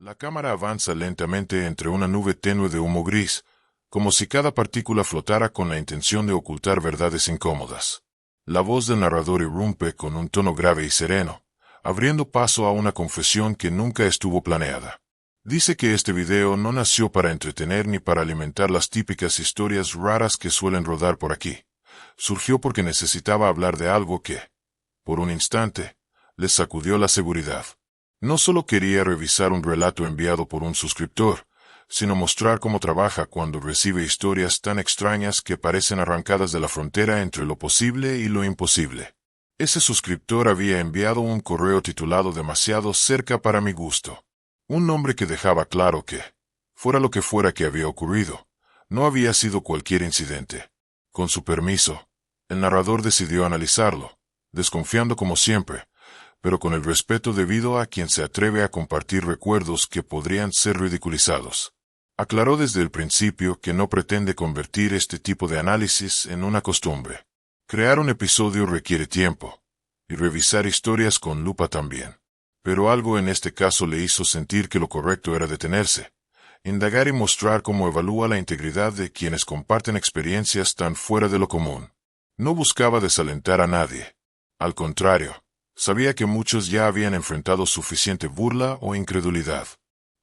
La cámara avanza lentamente entre una nube tenue de humo gris, como si cada partícula flotara con la intención de ocultar verdades incómodas. La voz del narrador irrumpe con un tono grave y sereno, abriendo paso a una confesión que nunca estuvo planeada. Dice que este video no nació para entretener ni para alimentar las típicas historias raras que suelen rodar por aquí. Surgió porque necesitaba hablar de algo que, por un instante, les sacudió la seguridad. No solo quería revisar un relato enviado por un suscriptor, sino mostrar cómo trabaja cuando recibe historias tan extrañas que parecen arrancadas de la frontera entre lo posible y lo imposible. Ese suscriptor había enviado un correo titulado Demasiado cerca para mi gusto. Un nombre que dejaba claro que, fuera lo que fuera que había ocurrido, no había sido cualquier incidente. Con su permiso, el narrador decidió analizarlo, desconfiando como siempre, pero con el respeto debido a quien se atreve a compartir recuerdos que podrían ser ridiculizados. Aclaró desde el principio que no pretende convertir este tipo de análisis en una costumbre. Crear un episodio requiere tiempo, y revisar historias con lupa también. Pero algo en este caso le hizo sentir que lo correcto era detenerse, indagar y mostrar cómo evalúa la integridad de quienes comparten experiencias tan fuera de lo común. No buscaba desalentar a nadie. Al contrario, sabía que muchos ya habían enfrentado suficiente burla o incredulidad.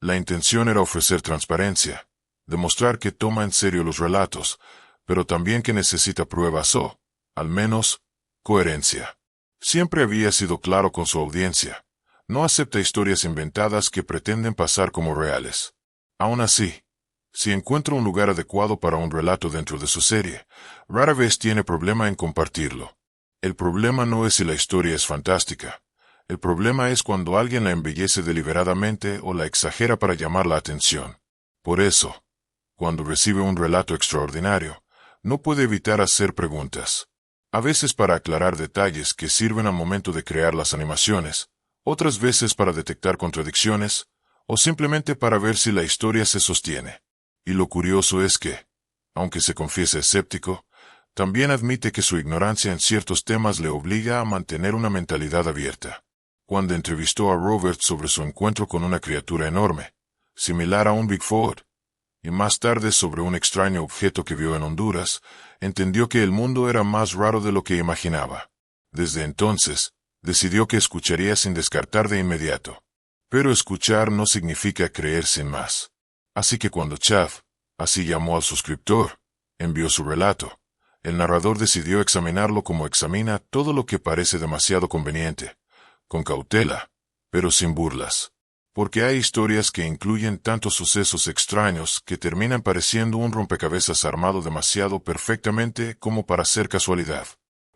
La intención era ofrecer transparencia, demostrar que toma en serio los relatos, pero también que necesita pruebas o, al menos, coherencia. Siempre había sido claro con su audiencia. No acepta historias inventadas que pretenden pasar como reales. Aún así, si encuentra un lugar adecuado para un relato dentro de su serie, rara vez tiene problema en compartirlo. El problema no es si la historia es fantástica. El problema es cuando alguien la embellece deliberadamente o la exagera para llamar la atención. Por eso, cuando recibe un relato extraordinario, no puede evitar hacer preguntas. A veces para aclarar detalles que sirven al momento de crear las animaciones, otras veces para detectar contradicciones, o simplemente para ver si la historia se sostiene. Y lo curioso es que, aunque se confiese escéptico, también admite que su ignorancia en ciertos temas le obliga a mantener una mentalidad abierta. Cuando entrevistó a Robert sobre su encuentro con una criatura enorme, similar a un Bigfoot, y más tarde sobre un extraño objeto que vio en Honduras, entendió que el mundo era más raro de lo que imaginaba. Desde entonces, decidió que escucharía sin descartar de inmediato. Pero escuchar no significa creer sin más. Así que cuando Chad, así llamó al suscriptor, envió su relato, el narrador decidió examinarlo como examina todo lo que parece demasiado conveniente, con cautela, pero sin burlas. Porque hay historias que incluyen tantos sucesos extraños que terminan pareciendo un rompecabezas armado demasiado perfectamente como para ser casualidad.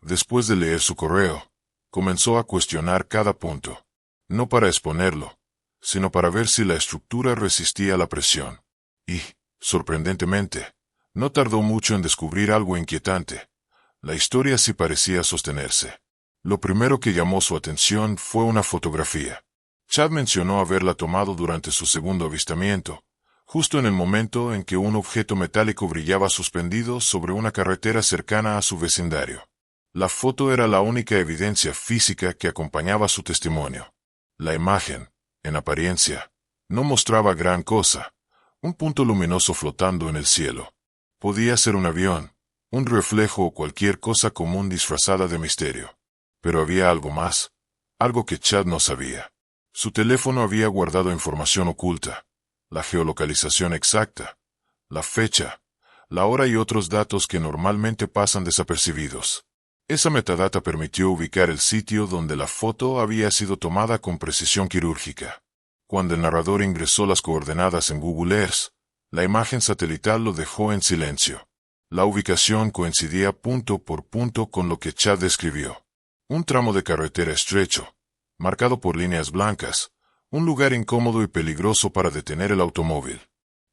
Después de leer su correo, comenzó a cuestionar cada punto, no para exponerlo, sino para ver si la estructura resistía la presión. Y, sorprendentemente, no tardó mucho en descubrir algo inquietante. La historia sí parecía sostenerse. Lo primero que llamó su atención fue una fotografía. Chad mencionó haberla tomado durante su segundo avistamiento, justo en el momento en que un objeto metálico brillaba suspendido sobre una carretera cercana a su vecindario. La foto era la única evidencia física que acompañaba su testimonio. La imagen, en apariencia, no mostraba gran cosa, un punto luminoso flotando en el cielo. Podía ser un avión, un reflejo o cualquier cosa común disfrazada de misterio. Pero había algo más, algo que Chad no sabía. Su teléfono había guardado información oculta, la geolocalización exacta, la fecha, la hora y otros datos que normalmente pasan desapercibidos. Esa metadata permitió ubicar el sitio donde la foto había sido tomada con precisión quirúrgica. Cuando el narrador ingresó las coordenadas en Google Earth, la imagen satelital lo dejó en silencio. La ubicación coincidía punto por punto con lo que Chad describió. Un tramo de carretera estrecho, marcado por líneas blancas, un lugar incómodo y peligroso para detener el automóvil.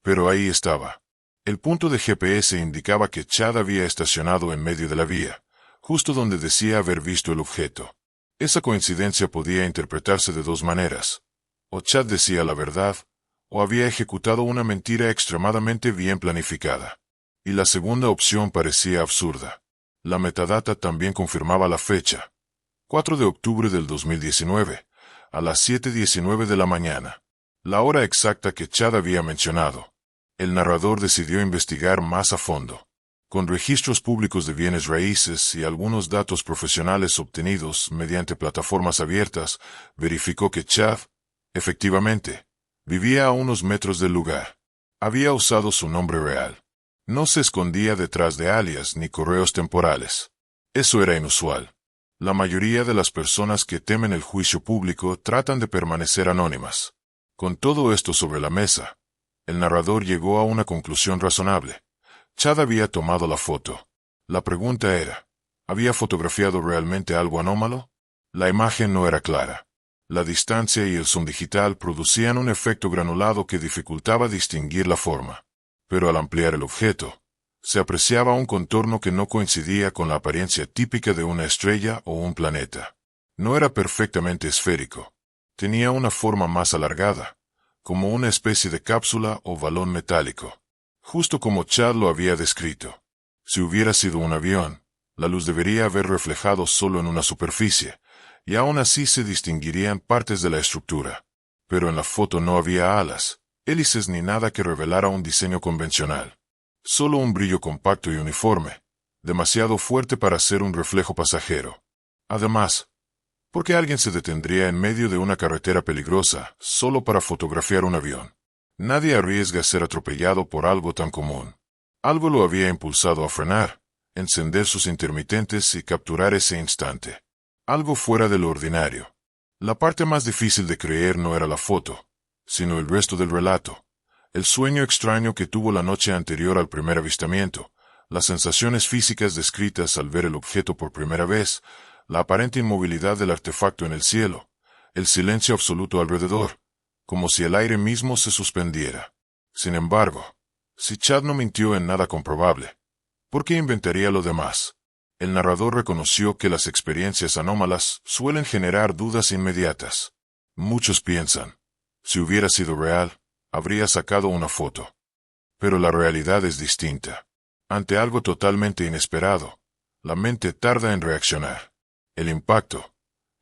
Pero ahí estaba. El punto de GPS indicaba que Chad había estacionado en medio de la vía, justo donde decía haber visto el objeto. Esa coincidencia podía interpretarse de dos maneras. O Chad decía la verdad, o había ejecutado una mentira extremadamente bien planificada. Y la segunda opción parecía absurda. La metadata también confirmaba la fecha. 4 de octubre del 2019, a las 7:19 de la mañana. la hora exacta que Chad había mencionado. El narrador decidió investigar más a fondo. Con registros públicos de bienes raíces y algunos datos profesionales obtenidos mediante plataformas abiertas, verificó que Chad, efectivamente, vivía a unos metros del lugar. Había usado su nombre real. No se escondía detrás de alias ni correos temporales. Eso era inusual. La mayoría de las personas que temen el juicio público tratan de permanecer anónimas. Con todo esto sobre la mesa, el narrador llegó a una conclusión razonable. Chad había tomado la foto. La pregunta era, ¿había fotografiado realmente algo anómalo? La imagen no era clara. La distancia y el zoom digital producían un efecto granulado que dificultaba distinguir la forma. Pero al ampliar el objeto, se apreciaba un contorno que no coincidía con la apariencia típica de una estrella o un planeta. No era perfectamente esférico. Tenía una forma más alargada, como una especie de cápsula o balón metálico, justo como Chad lo había descrito. Si hubiera sido un avión, la luz debería haber reflejado solo en una superficie, y aún así se distinguirían partes de la estructura. Pero en la foto no había alas, hélices ni nada que revelara un diseño convencional. Solo un brillo compacto y uniforme, demasiado fuerte para ser un reflejo pasajero. Además, ¿por qué alguien se detendría en medio de una carretera peligrosa solo para fotografiar un avión? Nadie arriesga ser atropellado por algo tan común. Algo lo había impulsado a frenar, encender sus intermitentes y capturar ese instante. Algo fuera de lo ordinario. La parte más difícil de creer no era la foto, sino el resto del relato. El sueño extraño que tuvo la noche anterior al primer avistamiento, las sensaciones físicas descritas al ver el objeto por primera vez, la aparente inmovilidad del artefacto en el cielo, el silencio absoluto alrededor, como si el aire mismo se suspendiera. Sin embargo, si Chad no mintió en nada comprobable, ¿por qué inventaría lo demás? El narrador reconoció que las experiencias anómalas suelen generar dudas inmediatas. Muchos piensan, si hubiera sido real, habría sacado una foto. Pero la realidad es distinta. Ante algo totalmente inesperado, la mente tarda en reaccionar. El impacto,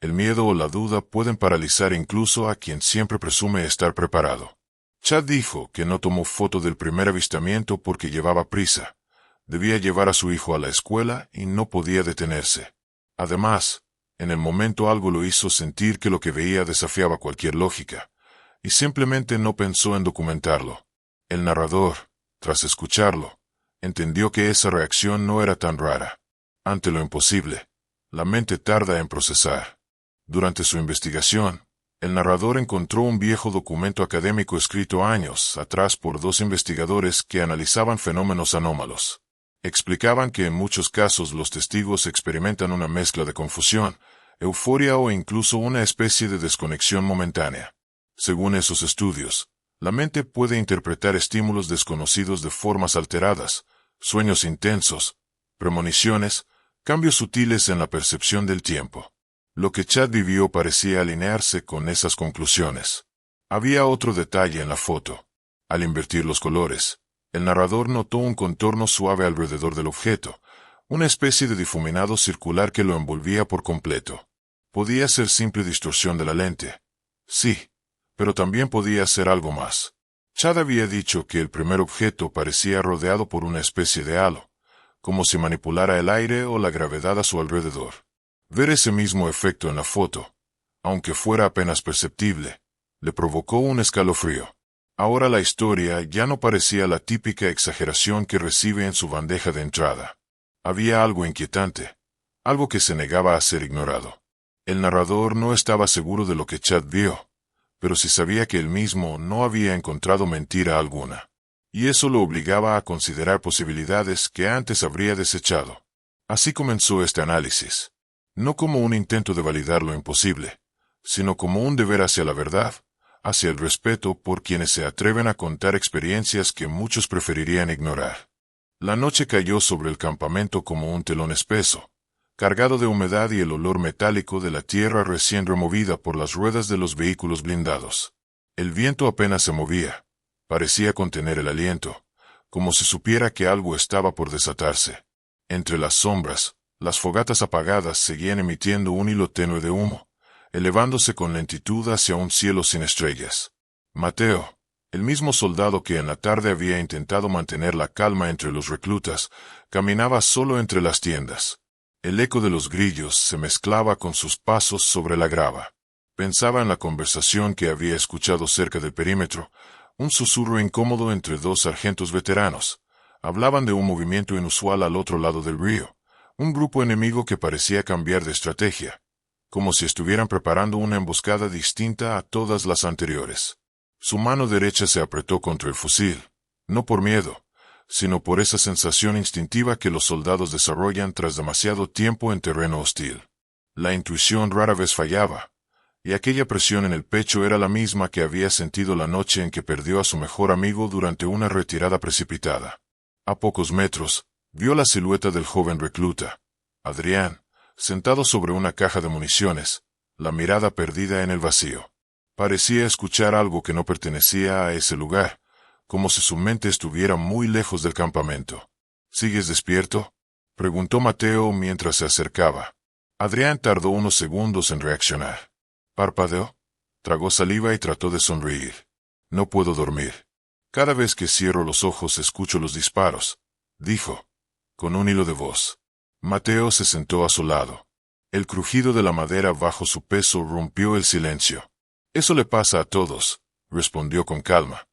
el miedo o la duda pueden paralizar incluso a quien siempre presume estar preparado. Chad dijo que no tomó foto del primer avistamiento porque llevaba prisa. Debía llevar a su hijo a la escuela y no podía detenerse. Además, en el momento algo lo hizo sentir que lo que veía desafiaba cualquier lógica, y simplemente no pensó en documentarlo. El narrador, tras escucharlo, entendió que esa reacción no era tan rara. Ante lo imposible, la mente tarda en procesar. Durante su investigación, el narrador encontró un viejo documento académico escrito años atrás por dos investigadores que analizaban fenómenos anómalos. Explicaban que en muchos casos los testigos experimentan una mezcla de confusión, euforia o incluso una especie de desconexión momentánea. Según esos estudios, la mente puede interpretar estímulos desconocidos de formas alteradas, sueños intensos, premoniciones, cambios sutiles en la percepción del tiempo. Lo que Chad vivió parecía alinearse con esas conclusiones. Había otro detalle en la foto. Al invertir los colores, el narrador notó un contorno suave alrededor del objeto, una especie de difuminado circular que lo envolvía por completo. Podía ser simple distorsión de la lente. Sí, pero también podía ser algo más. Chad había dicho que el primer objeto parecía rodeado por una especie de halo, como si manipulara el aire o la gravedad a su alrededor. Ver ese mismo efecto en la foto, aunque fuera apenas perceptible, le provocó un escalofrío. Ahora la historia ya no parecía la típica exageración que recibe en su bandeja de entrada. Había algo inquietante, algo que se negaba a ser ignorado. El narrador no estaba seguro de lo que Chad vio, pero sí sabía que él mismo no había encontrado mentira alguna. Y eso lo obligaba a considerar posibilidades que antes habría desechado. Así comenzó este análisis. No como un intento de validar lo imposible, sino como un deber hacia la verdad, hacia el respeto por quienes se atreven a contar experiencias que muchos preferirían ignorar. La noche cayó sobre el campamento como un telón espeso, cargado de humedad y el olor metálico de la tierra recién removida por las ruedas de los vehículos blindados. El viento apenas se movía, parecía contener el aliento, como si supiera que algo estaba por desatarse. Entre las sombras, las fogatas apagadas seguían emitiendo un hilo tenue de humo, elevándose con lentitud hacia un cielo sin estrellas. Mateo, el mismo soldado que en la tarde había intentado mantener la calma entre los reclutas, caminaba solo entre las tiendas. El eco de los grillos se mezclaba con sus pasos sobre la grava. Pensaba en la conversación que había escuchado cerca del perímetro, un susurro incómodo entre dos sargentos veteranos. Hablaban de un movimiento inusual al otro lado del río, un grupo enemigo que parecía cambiar de estrategia, como si estuvieran preparando una emboscada distinta a todas las anteriores. Su mano derecha se apretó contra el fusil, no por miedo, sino por esa sensación instintiva que los soldados desarrollan tras demasiado tiempo en terreno hostil. La intuición rara vez fallaba, y aquella presión en el pecho era la misma que había sentido la noche en que perdió a su mejor amigo durante una retirada precipitada. A pocos metros, vio la silueta del joven recluta, Adrián, sentado sobre una caja de municiones, la mirada perdida en el vacío. Parecía escuchar algo que no pertenecía a ese lugar, como si su mente estuviera muy lejos del campamento. ¿Sigues despierto?, preguntó Mateo mientras se acercaba. Adrián tardó unos segundos en reaccionar. Parpadeó, tragó saliva y trató de sonreír. No puedo dormir. Cada vez que cierro los ojos escucho los disparos, dijo, con un hilo de voz. Mateo se sentó a su lado. El crujido de la madera bajo su peso rompió el silencio. Eso le pasa a todos, respondió con calma.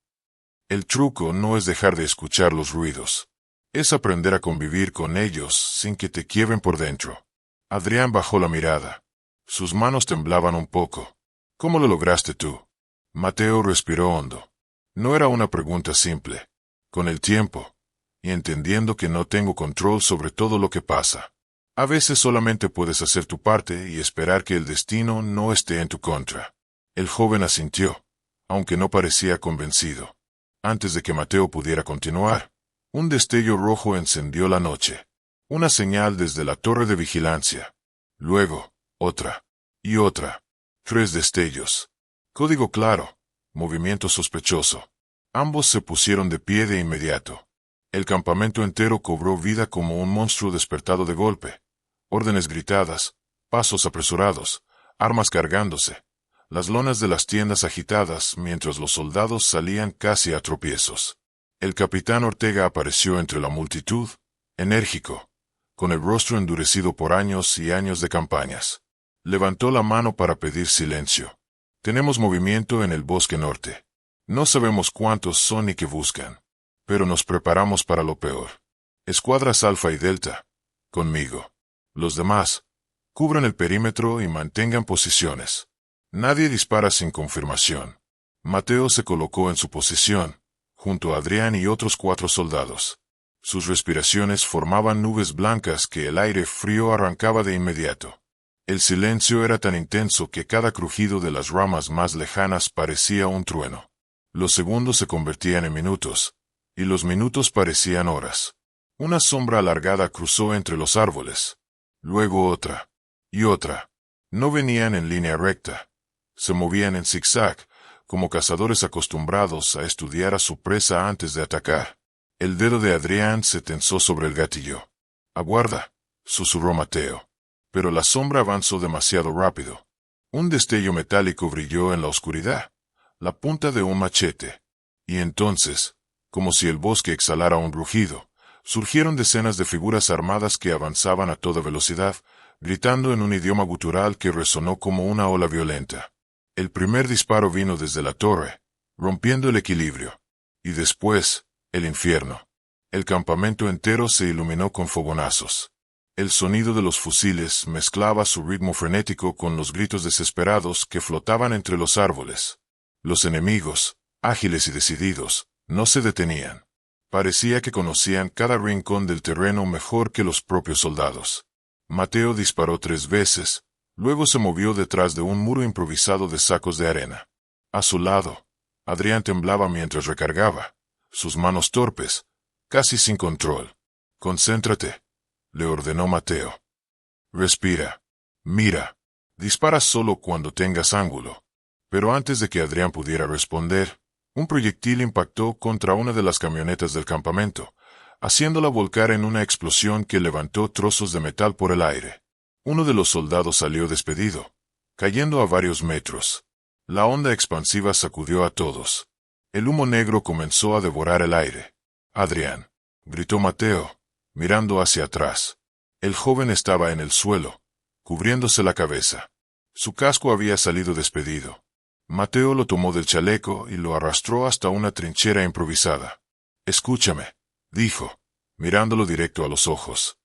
El truco no es dejar de escuchar los ruidos. Es aprender a convivir con ellos sin que te quiebren por dentro. Adrián bajó la mirada. Sus manos temblaban un poco. ¿Cómo lo lograste tú? Mateo respiró hondo. No era una pregunta simple. Con el tiempo, y entendiendo que no tengo control sobre todo lo que pasa. A veces solamente puedes hacer tu parte y esperar que el destino no esté en tu contra. El joven asintió, aunque no parecía convencido. Antes de que Mateo pudiera continuar, un destello rojo encendió la noche. Una señal desde la torre de vigilancia. Luego, otra. Y otra. 3 destellos. Código claro. Movimiento sospechoso. Ambos se pusieron de pie de inmediato. El campamento entero cobró vida como un monstruo despertado de golpe. Órdenes gritadas, pasos apresurados, armas cargándose. Las lonas de las tiendas agitadas mientras los soldados salían casi a tropiezos. El capitán Ortega apareció entre la multitud, enérgico, con el rostro endurecido por años y años de campañas. Levantó la mano para pedir silencio. Tenemos movimiento en el bosque norte. No sabemos cuántos son ni qué buscan, pero nos preparamos para lo peor. Escuadras Alfa y Delta, conmigo. Los demás, cubran el perímetro y mantengan posiciones. Nadie dispara sin confirmación. Mateo se colocó en su posición, junto a Adrián y otros 4 soldados. Sus respiraciones formaban nubes blancas que el aire frío arrancaba de inmediato. El silencio era tan intenso que cada crujido de las ramas más lejanas parecía un trueno. Los segundos se convertían en minutos, y los minutos parecían horas. Una sombra alargada cruzó entre los árboles. Luego otra. Y otra. No venían en línea recta. Se movían en zigzag, como cazadores acostumbrados a estudiar a su presa antes de atacar. El dedo de Adrián se tensó sobre el gatillo. «Aguarda», susurró Mateo. Pero la sombra avanzó demasiado rápido. Un destello metálico brilló en la oscuridad, la punta de un machete. Y entonces, como si el bosque exhalara un rugido, surgieron decenas de figuras armadas que avanzaban a toda velocidad, gritando en un idioma gutural que resonó como una ola violenta. El primer disparo vino desde la torre, rompiendo el equilibrio. Y después, el infierno. El campamento entero se iluminó con fogonazos. El sonido de los fusiles mezclaba su ritmo frenético con los gritos desesperados que flotaban entre los árboles. Los enemigos, ágiles y decididos, no se detenían. Parecía que conocían cada rincón del terreno mejor que los propios soldados. Mateo disparó 3 veces, luego se movió detrás de un muro improvisado de sacos de arena. A su lado, Adrián temblaba mientras recargaba, sus manos torpes, casi sin control. «Concéntrate», le ordenó Mateo. «Respira. Mira. Dispara solo cuando tengas ángulo». Pero antes de que Adrián pudiera responder, un proyectil impactó contra una de las camionetas del campamento, haciéndola volcar en una explosión que levantó trozos de metal por el aire. Uno de los soldados salió despedido, cayendo a varios metros. La onda expansiva sacudió a todos. El humo negro comenzó a devorar el aire. «Adrián», gritó Mateo, mirando hacia atrás. El joven estaba en el suelo, cubriéndose la cabeza. Su casco había salido despedido. Mateo lo tomó del chaleco y lo arrastró hasta una trinchera improvisada. «Escúchame», dijo, mirándolo directo a los ojos.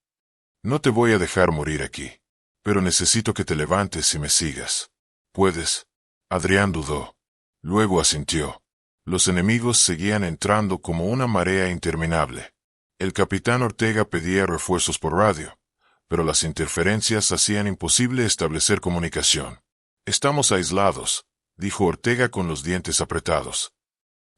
«No te voy a dejar morir aquí, pero necesito que te levantes y me sigas. ¿Puedes?» Adrián dudó. Luego asintió. Los enemigos seguían entrando como una marea interminable. El capitán Ortega pedía refuerzos por radio, pero las interferencias hacían imposible establecer comunicación. «Estamos aislados», dijo Ortega con los dientes apretados.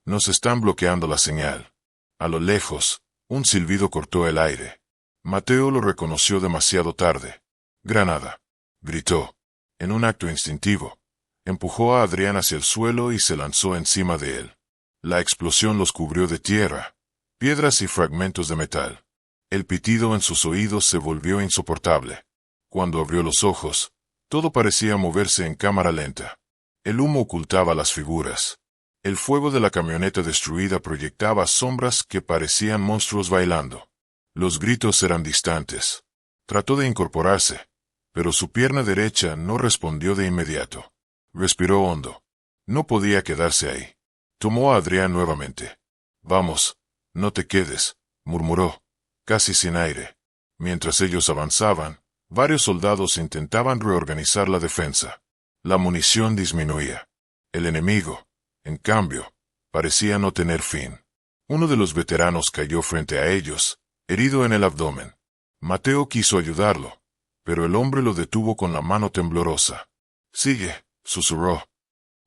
«Nos están bloqueando la señal». A lo lejos, un silbido cortó el aire. Mateo lo reconoció demasiado tarde. «Granada», gritó. En un acto instintivo, empujó a Adrián hacia el suelo y se lanzó encima de él. La explosión los cubrió de tierra, piedras y fragmentos de metal. El pitido en sus oídos se volvió insoportable. Cuando abrió los ojos, todo parecía moverse en cámara lenta. El humo ocultaba las figuras. El fuego de la camioneta destruida proyectaba sombras que parecían monstruos bailando. Los gritos eran distantes. Trató de incorporarse, pero su pierna derecha no respondió de inmediato. Respiró hondo. No podía quedarse ahí. Tomó a Adrián nuevamente. «Vamos, no te quedes», murmuró, casi sin aire. Mientras ellos avanzaban, varios soldados intentaban reorganizar la defensa. La munición disminuía. El enemigo, en cambio, parecía no tener fin. Uno de los veteranos cayó frente a ellos, herido en el abdomen. Mateo quiso ayudarlo, pero el hombre lo detuvo con la mano temblorosa. «Sigue», susurró.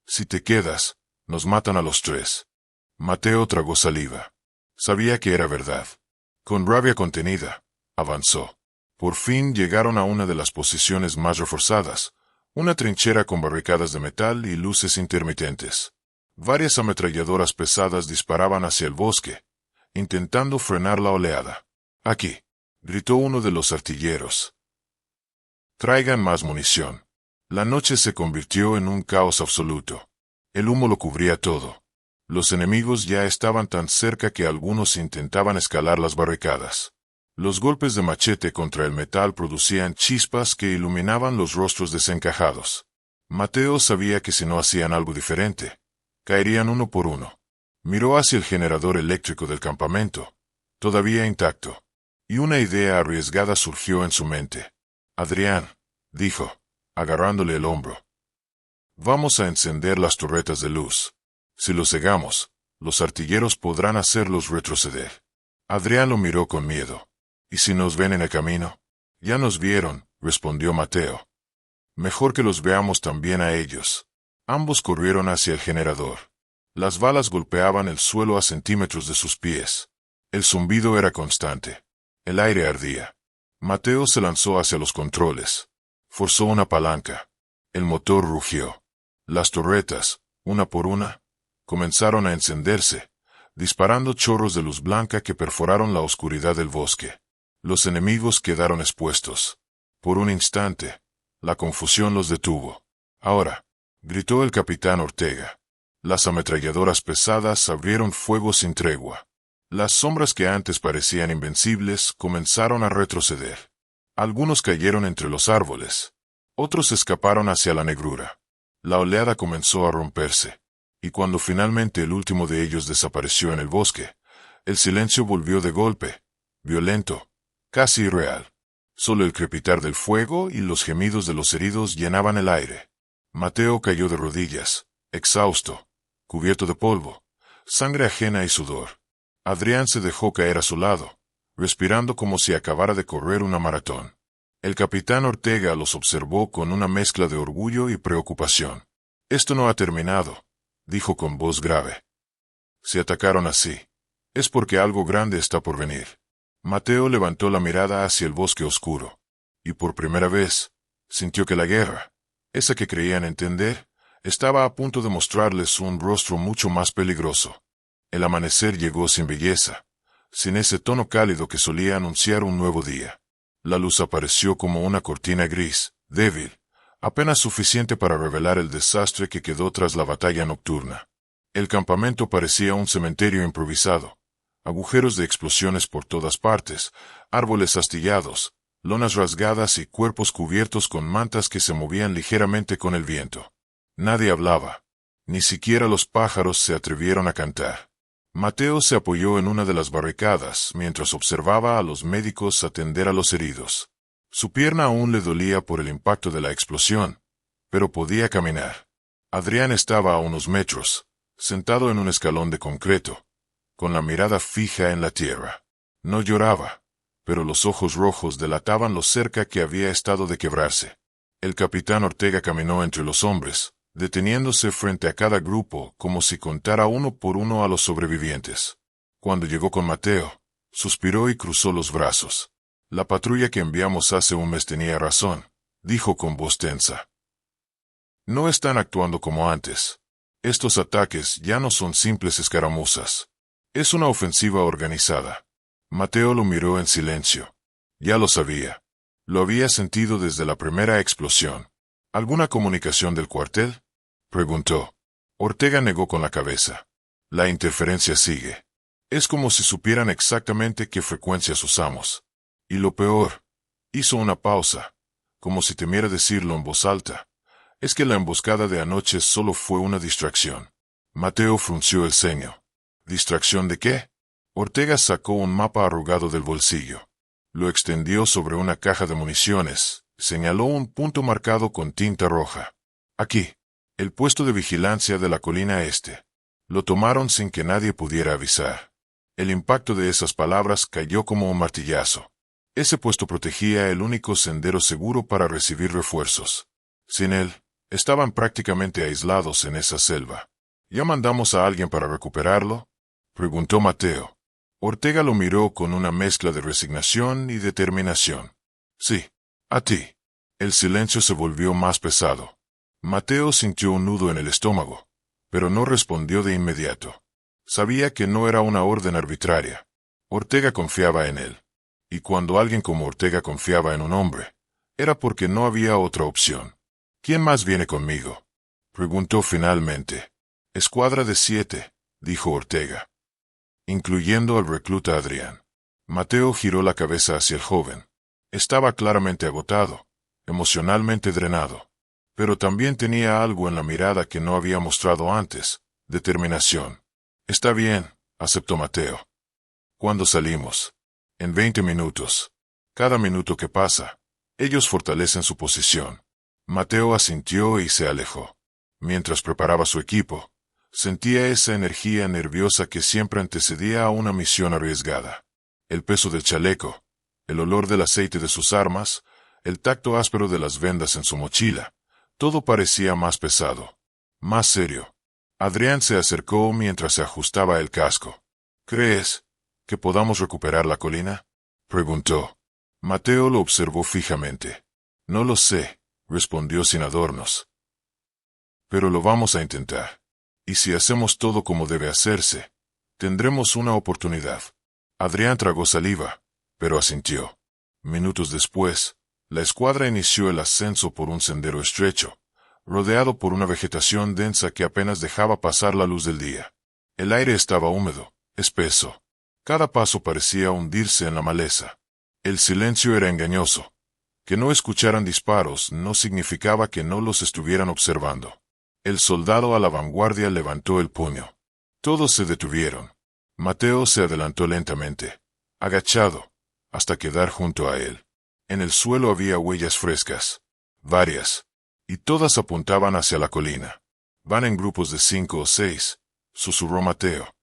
«Si te quedas, nos matan a los tres». Mateo tragó saliva. Sabía que era verdad. Con rabia contenida, avanzó. Por fin llegaron a una de las posiciones más reforzadas, una trinchera con barricadas de metal y luces intermitentes. Varias ametralladoras pesadas disparaban hacia el bosque, intentando frenar la oleada. «Aquí», gritó uno de los artilleros. «Traigan más munición». La noche se convirtió en un caos absoluto. El humo lo cubría todo. Los enemigos ya estaban tan cerca que algunos intentaban escalar las barricadas. Los golpes de machete contra el metal producían chispas que iluminaban los rostros desencajados. Mateo sabía que si no hacían algo diferente, caerían uno por uno. Miró hacia el generador eléctrico del campamento, todavía intacto, y una idea arriesgada surgió en su mente. «Adrián», dijo, agarrándole el hombro. «Vamos a encender las torretas de luz. Si los cegamos, los artilleros podrán hacerlos retroceder». Adrián lo miró con miedo. «¿Y si nos ven en el camino?» «Ya nos vieron», respondió Mateo. «Mejor que los veamos también a ellos». Ambos corrieron hacia el generador. Las balas golpeaban el suelo a centímetros de sus pies. El zumbido era constante. El aire ardía. Mateo se lanzó hacia los controles. Forzó una palanca. El motor rugió. Las torretas, una por una, comenzaron a encenderse, disparando chorros de luz blanca que perforaron la oscuridad del bosque. Los enemigos quedaron expuestos. Por un instante, la confusión los detuvo. «Ahora», gritó el capitán Ortega. Las ametralladoras pesadas abrieron fuego sin tregua. Las sombras que antes parecían invencibles comenzaron a retroceder. Algunos cayeron entre los árboles. Otros escaparon hacia la negrura. La oleada comenzó a romperse. Y cuando finalmente el último de ellos desapareció en el bosque, el silencio volvió de golpe, violento, casi irreal. Solo el crepitar del fuego y los gemidos de los heridos llenaban el aire. Mateo cayó de rodillas, exhausto, cubierto de polvo, sangre ajena y sudor. Adrián se dejó caer a su lado, respirando como si acabara de correr una maratón. El capitán Ortega los observó con una mezcla de orgullo y preocupación. «Esto no ha terminado», dijo con voz grave. «Si atacaron así, es porque algo grande está por venir». Mateo levantó la mirada hacia el bosque oscuro, y por primera vez, sintió que la guerra, esa que creían entender, estaba a punto de mostrarles un rostro mucho más peligroso. El amanecer llegó sin belleza, sin ese tono cálido que solía anunciar un nuevo día. La luz apareció como una cortina gris, débil, apenas suficiente para revelar el desastre que quedó tras la batalla nocturna. El campamento parecía un cementerio improvisado. Agujeros de explosiones por todas partes, árboles astillados, lonas rasgadas y cuerpos cubiertos con mantas que se movían ligeramente con el viento. Nadie hablaba. Ni siquiera los pájaros se atrevieron a cantar. Mateo se apoyó en una de las barricadas mientras observaba a los médicos atender a los heridos. Su pierna aún le dolía por el impacto de la explosión, pero podía caminar. Adrián estaba a unos metros, sentado en un escalón de concreto, con la mirada fija en la tierra. No lloraba, pero los ojos rojos delataban lo cerca que había estado de quebrarse. El capitán Ortega caminó entre los hombres, deteniéndose frente a cada grupo como si contara uno por uno a los sobrevivientes. Cuando llegó con Mateo, suspiró y cruzó los brazos. La patrulla que enviamos hace un mes tenía razón, dijo con voz tensa. No están actuando como antes. Estos ataques ya no son simples escaramuzas. Es una ofensiva organizada. Mateo lo miró en silencio. Ya lo sabía. Lo había sentido desde la primera explosión. ¿Alguna comunicación del cuartel?, preguntó. Ortega negó con la cabeza. La interferencia sigue. Es como si supieran exactamente qué frecuencias usamos. Y lo peor, hizo una pausa, como si temiera decirlo en voz alta, es que la emboscada de anoche solo fue una distracción. Mateo frunció el ceño. ¿Distracción de qué? Ortega sacó un mapa arrugado del bolsillo. Lo extendió sobre una caja de municiones, señaló un punto marcado con tinta roja. Aquí, el puesto de vigilancia de la colina este. Lo tomaron sin que nadie pudiera avisar. El impacto de esas palabras cayó como un martillazo. Ese puesto protegía el único sendero seguro para recibir refuerzos. Sin él, estaban prácticamente aislados en esa selva. ¿Ya mandamos a alguien para recuperarlo?, preguntó Mateo. Ortega lo miró con una mezcla de resignación y determinación. Sí, a ti. El silencio se volvió más pesado. Mateo sintió un nudo en el estómago, pero no respondió de inmediato. Sabía que no era una orden arbitraria. Ortega confiaba en él. Y cuando alguien como Ortega confiaba en un hombre, era porque no había otra opción. ¿Quién más viene conmigo?, preguntó finalmente. Escuadra de 7, dijo Ortega, incluyendo al recluta Adrián. Mateo giró la cabeza hacia el joven. Estaba claramente agotado, emocionalmente drenado, pero también tenía algo en la mirada que no había mostrado antes, determinación. Está bien, aceptó Mateo. ¿Cuándo salimos? En 20 minutos. Cada minuto que pasa, ellos fortalecen su posición. Mateo asintió y se alejó. Mientras preparaba su equipo, sentía esa energía nerviosa que siempre antecedía a una misión arriesgada. El peso del chaleco, el olor del aceite de sus armas, el tacto áspero de las vendas en su mochila, todo parecía más pesado, más serio. Adrián se acercó mientras se ajustaba el casco. ¿Crees que podamos recuperar la colina?, preguntó. Mateo lo observó fijamente. No lo sé, respondió sin adornos. Pero lo vamos a intentar. Y si hacemos todo como debe hacerse, tendremos una oportunidad. Adrián tragó saliva, pero asintió. Minutos después, la escuadra inició el ascenso por un sendero estrecho, rodeado por una vegetación densa que apenas dejaba pasar la luz del día. El aire estaba húmedo, espeso. Cada paso parecía hundirse en la maleza. El silencio era engañoso. Que no escucharan disparos no significaba que no los estuvieran observando. El soldado a la vanguardia levantó el puño. Todos se detuvieron. Mateo se adelantó lentamente, agachado, hasta quedar junto a él. En el suelo había huellas frescas, varias, y todas apuntaban hacia la colina. Van en grupos de 5 o 6, susurró Mateo.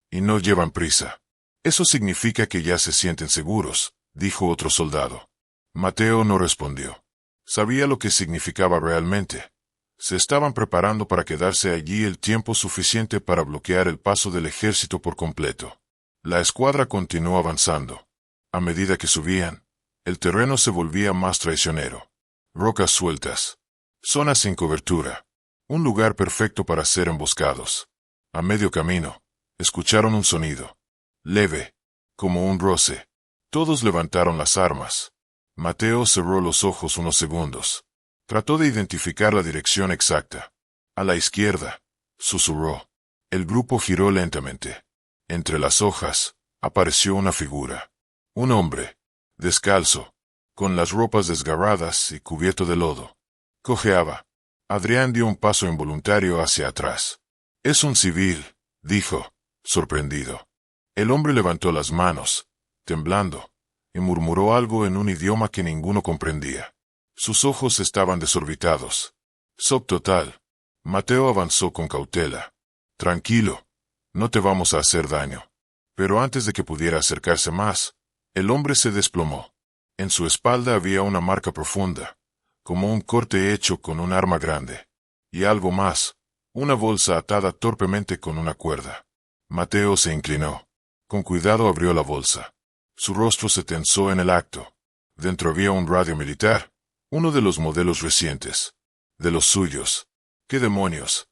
Y no llevan prisa. Eso significa que ya se sienten seguros, dijo otro soldado. Mateo no respondió. Sabía lo que significaba realmente. Se estaban preparando para quedarse allí el tiempo suficiente para bloquear el paso del ejército por completo. La escuadra continuó avanzando. A medida que subían, el terreno se volvía más traicionero. Rocas sueltas. Zonas sin cobertura. Un lugar perfecto para ser emboscados. A medio camino, escucharon un sonido. Leve, como un roce. Todos levantaron las armas. Mateo cerró los ojos unos segundos. Trató de identificar la dirección exacta. A la izquierda, susurró. El grupo giró lentamente. Entre las hojas, apareció una figura. Un hombre, descalzo, con las ropas desgarradas y cubierto de lodo. Cojeaba. Adrián dio un paso involuntario hacia atrás. «Es un civil», dijo, sorprendido. El hombre levantó las manos, temblando, y murmuró algo en un idioma que ninguno comprendía. Sus ojos estaban desorbitados. Shock total. Mateo avanzó con cautela. «Tranquilo, no te vamos a hacer daño». Pero antes de que pudiera acercarse más, el hombre se desplomó. En su espalda había una marca profunda, como un corte hecho con un arma grande. Y algo más, una bolsa atada torpemente con una cuerda. Mateo se inclinó. Con cuidado abrió la bolsa. Su rostro se tensó en el acto. Dentro había un radio militar, uno de los modelos recientes. De los suyos. ¿Qué demonios?,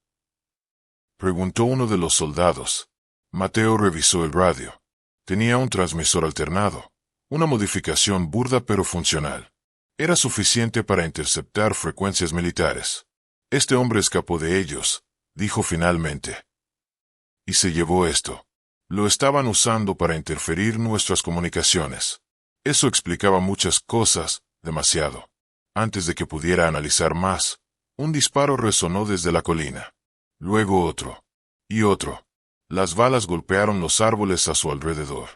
preguntó uno de los soldados. Mateo revisó el radio. Tenía un transmisor alternado, una modificación burda pero funcional. Era suficiente para interceptar frecuencias militares. Este hombre escapó de ellos, dijo finalmente. Y se llevó esto. Lo estaban usando para interferir nuestras comunicaciones. Eso explicaba muchas cosas, demasiado. Antes de que pudiera analizar más, un disparo resonó desde la colina. Luego otro. Y otro. Las balas golpearon los árboles a su alrededor.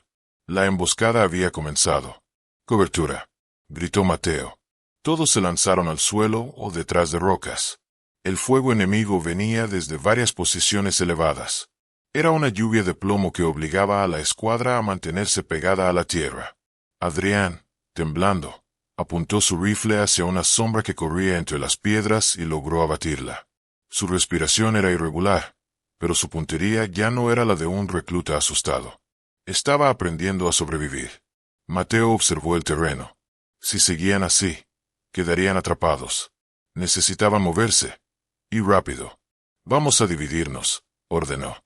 La emboscada había comenzado. «Cobertura», gritó Mateo. Todos se lanzaron al suelo o detrás de rocas. El fuego enemigo venía desde varias posiciones elevadas. Era una lluvia de plomo que obligaba a la escuadra a mantenerse pegada a la tierra. Adrián, temblando, apuntó su rifle hacia una sombra que corría entre las piedras y logró abatirla. Su respiración era irregular, pero su puntería ya no era la de un recluta asustado. Estaba aprendiendo a sobrevivir. Mateo observó el terreno. Si seguían así, quedarían atrapados. Necesitaban moverse. Y rápido. «Vamos a dividirnos», ordenó.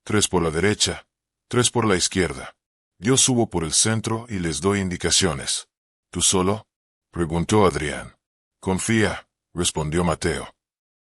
3 por la derecha, 3 por la izquierda. Yo subo por el centro y les doy indicaciones. ¿Tú solo?, preguntó Adrián. «Confía», respondió Mateo.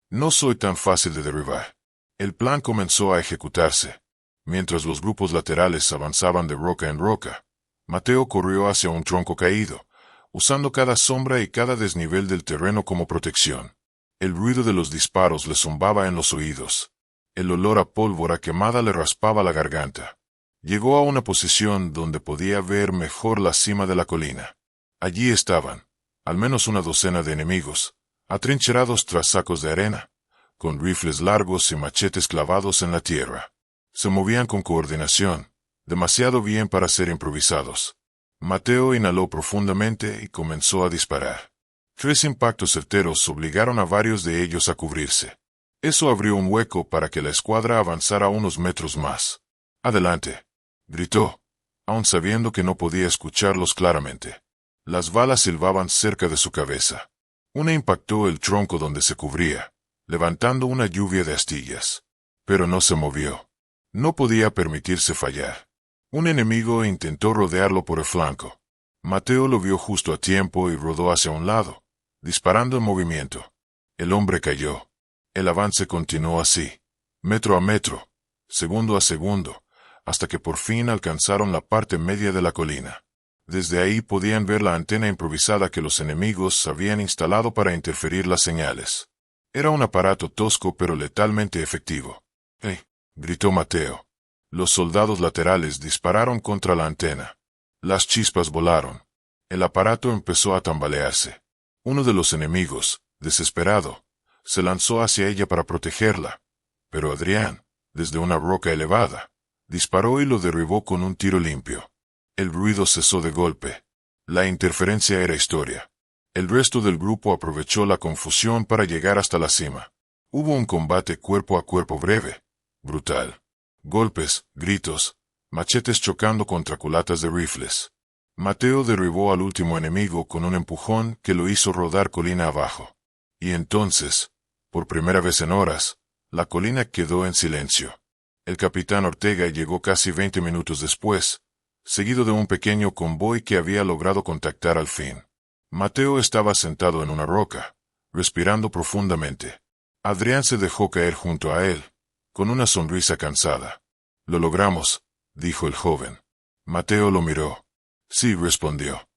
«No soy tan fácil de derribar». El plan comenzó a ejecutarse. Mientras los grupos laterales avanzaban de roca en roca, Mateo corrió hacia un tronco caído, usando cada sombra y cada desnivel del terreno como protección. El ruido de los disparos le zumbaba en los oídos. El olor a pólvora quemada le raspaba la garganta. Llegó a una posición donde podía ver mejor la cima de la colina. Allí estaban, al menos una docena de enemigos, atrincherados tras sacos de arena, con rifles largos y machetes clavados en la tierra. Se movían con coordinación, demasiado bien para ser improvisados. Mateo inhaló profundamente y comenzó a disparar. 3 impactos certeros obligaron a varios de ellos a cubrirse. Eso abrió un hueco para que la escuadra avanzara unos metros más. «Adelante», gritó, aun sabiendo que no podía escucharlos claramente. Las balas silbaban cerca de su cabeza. Una impactó el tronco donde se cubría, levantando una lluvia de astillas. Pero no se movió. No podía permitirse fallar. Un enemigo intentó rodearlo por el flanco. Mateo lo vio justo a tiempo y rodó hacia un lado, disparando en movimiento. El hombre cayó. El avance continuó así, metro a metro, segundo a segundo, hasta que por fin alcanzaron la parte media de la colina. Desde ahí podían ver la antena improvisada que los enemigos habían instalado para interferir las señales. Era un aparato tosco pero letalmente efectivo. «¡Hey!», gritó Mateo. Los soldados laterales dispararon contra la antena. Las chispas volaron. El aparato empezó a tambalearse. Uno de los enemigos, desesperado, se lanzó hacia ella para protegerla, pero Adrián, desde una roca elevada, disparó y lo derribó con un tiro limpio. El ruido cesó de golpe. La interferencia era historia. El resto del grupo aprovechó la confusión para llegar hasta la cima. Hubo un combate cuerpo a cuerpo breve, brutal. Golpes, gritos, machetes chocando contra culatas de rifles. Mateo derribó al último enemigo con un empujón que lo hizo rodar colina abajo. Y entonces, por primera vez en horas, la colina quedó en silencio. El capitán Ortega llegó casi 20 minutos después, seguido de un pequeño convoy que había logrado contactar al fin. Mateo estaba sentado en una roca, respirando profundamente. Adrián se dejó caer junto a él, con una sonrisa cansada. «Lo logramos», dijo el joven. Mateo lo miró. «Sí», respondió.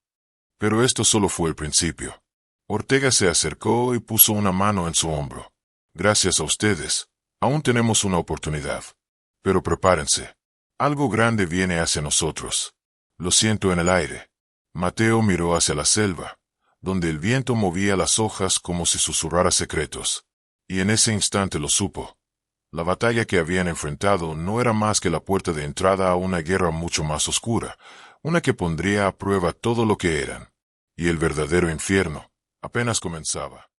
Pero esto solo fue el principio. Ortega se acercó y puso una mano en su hombro. «Gracias a ustedes. Aún tenemos una oportunidad. Pero prepárense. Algo grande viene hacia nosotros. Lo siento en el aire». Mateo miró hacia la selva, donde el viento movía las hojas como si susurrara secretos. Y en ese instante lo supo. La batalla que habían enfrentado no era más que la puerta de entrada a una guerra mucho más oscura, una que pondría a prueba todo lo que eran. Y el verdadero infierno apenas comenzaba.